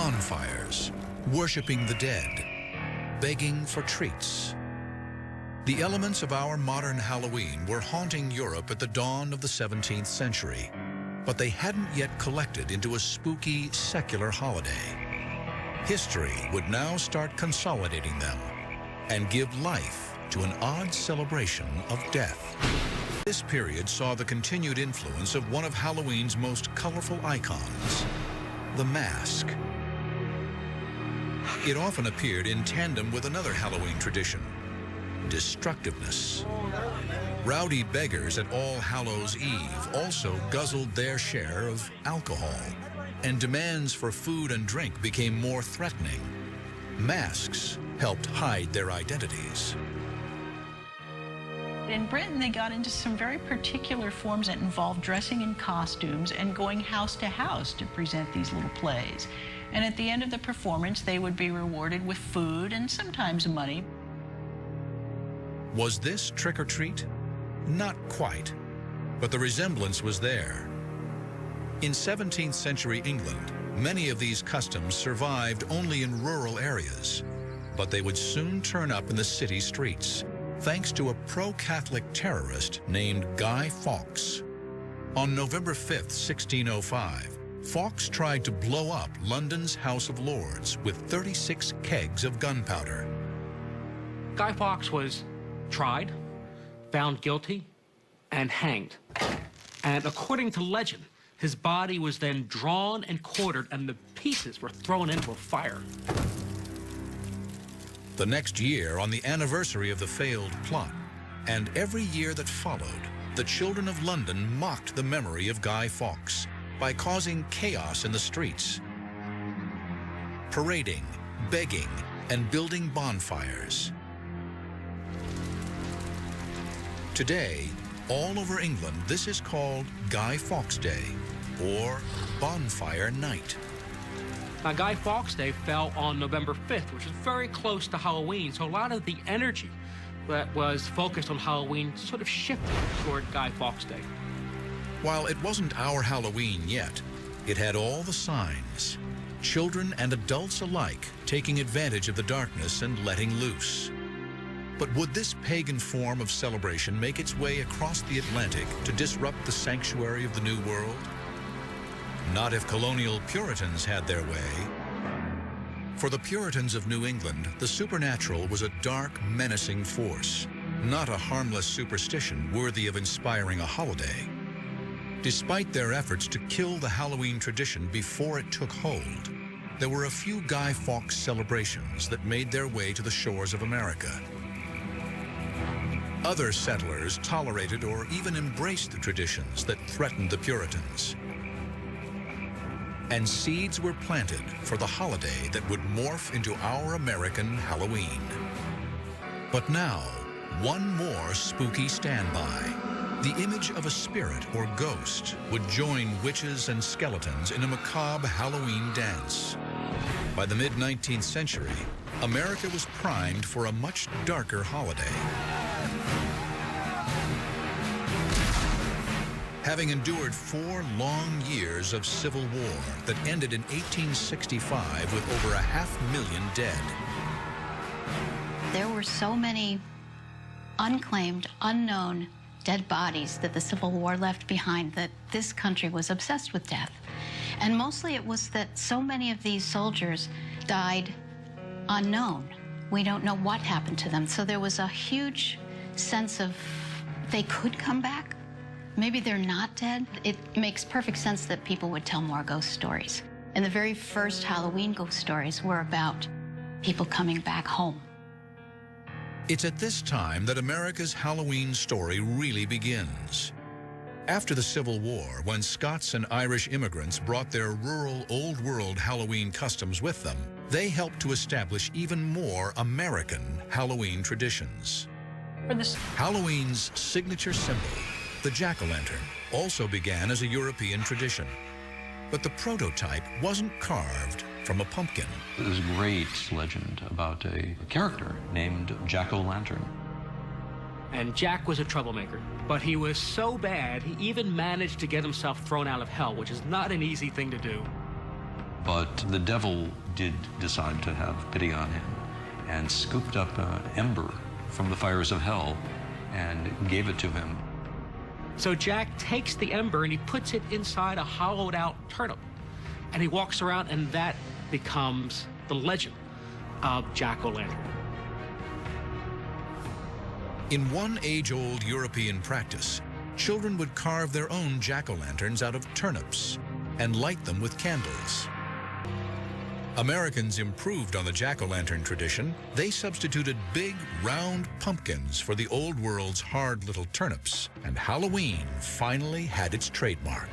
bonfires, worshiping the dead, begging for treats. The elements of our modern Halloween were haunting Europe at the dawn of the 17th century, but they hadn't yet collected into a spooky, secular holiday. History would now start consolidating them and give life to an odd celebration of death. This period saw the continued influence of one of Halloween's most colorful icons, the mask. It often appeared in tandem with another Halloween tradition, destructiveness. Rowdy beggars at All Hallows Eve also guzzled their share of alcohol, and demands for food and drink became more threatening. Masks helped hide their identities. In Britain, they got into some very particular forms that involved dressing in costumes and going house to house to present these little plays. And at the end of the performance, they would be rewarded with food and sometimes money. Was this trick or treat? Not quite, but the resemblance was there. In 17th century England, many of these customs survived only in rural areas, but they would soon turn up in the city streets, thanks to a pro-Catholic terrorist named Guy Fawkes. On November 5th, 1605, Fawkes tried to blow up London's House of Lords with 36 kegs of gunpowder. Guy Fawkes was tried, found guilty, and hanged. And according to legend, his body was then drawn and quartered, and the pieces were thrown into a fire. The next year, on the anniversary of the failed plot, and every year that followed, the children of London mocked the memory of Guy Fawkes by causing chaos in the streets, parading, begging, and building bonfires. Today, all over England, this is called Guy Fawkes Day, or Bonfire Night. Now, Guy Fawkes Day fell on November 5th, which is very close to Halloween, so a lot of the energy that was focused on Halloween sort of shifted toward Guy Fawkes Day. While it wasn't our Halloween yet, it had all the signs. Children and adults alike taking advantage of the darkness and letting loose. But would this pagan form of celebration make its way across the Atlantic to disrupt the sanctuary of the New World? Not if colonial Puritans had their way. For the Puritans of New England, the supernatural was a dark, menacing force, not a harmless superstition worthy of inspiring a holiday. Despite their efforts to kill the Halloween tradition before it took hold, there were a few Guy Fawkes celebrations that made their way to the shores of America. Other settlers tolerated or even embraced the traditions that threatened the Puritans. And seeds were planted for the holiday that would morph into our American Halloween. But now, one more spooky standby. The image of a spirit or ghost would join witches and skeletons in a macabre Halloween dance. By the mid-19th century, America was primed for a much darker holiday. Having endured 4 long years of civil war that ended in 1865 with over 500,000 dead. There were so many unclaimed, unknown dead bodies that the Civil War left behind that this country was obsessed with death. And mostly it was that so many of these soldiers died unknown. We don't know what happened to them. So there was a huge sense of they could come back. Maybe they're not dead. It makes perfect sense that people would tell more ghost stories. And the very first Halloween ghost stories were about people coming back home. It's at this time that America's Halloween story really begins. After the Civil War, when Scots and Irish immigrants brought their rural, Old World Halloween customs with them, they helped to establish even more American Halloween traditions. Halloween's signature symbol, the jack-o'-lantern, also began as a European tradition. But the prototype wasn't carved from a pumpkin. There's a great legend about a character named Jack-o'-lantern. And Jack was a troublemaker, but he was so bad, he even managed to get himself thrown out of hell, which is not an easy thing to do. But the devil did decide to have pity on him and scooped up an ember from the fires of hell and gave it to him. So Jack takes the ember and he puts it inside a hollowed out turnip. And he walks around, and that becomes the legend of Jack-o'-lantern. In one age-old European practice, children would carve their own jack-o'-lanterns out of turnips and light them with candles. Americans improved on the jack-o'-lantern tradition. They substituted big, round pumpkins for the old world's hard little turnips, and Halloween finally had its trademark.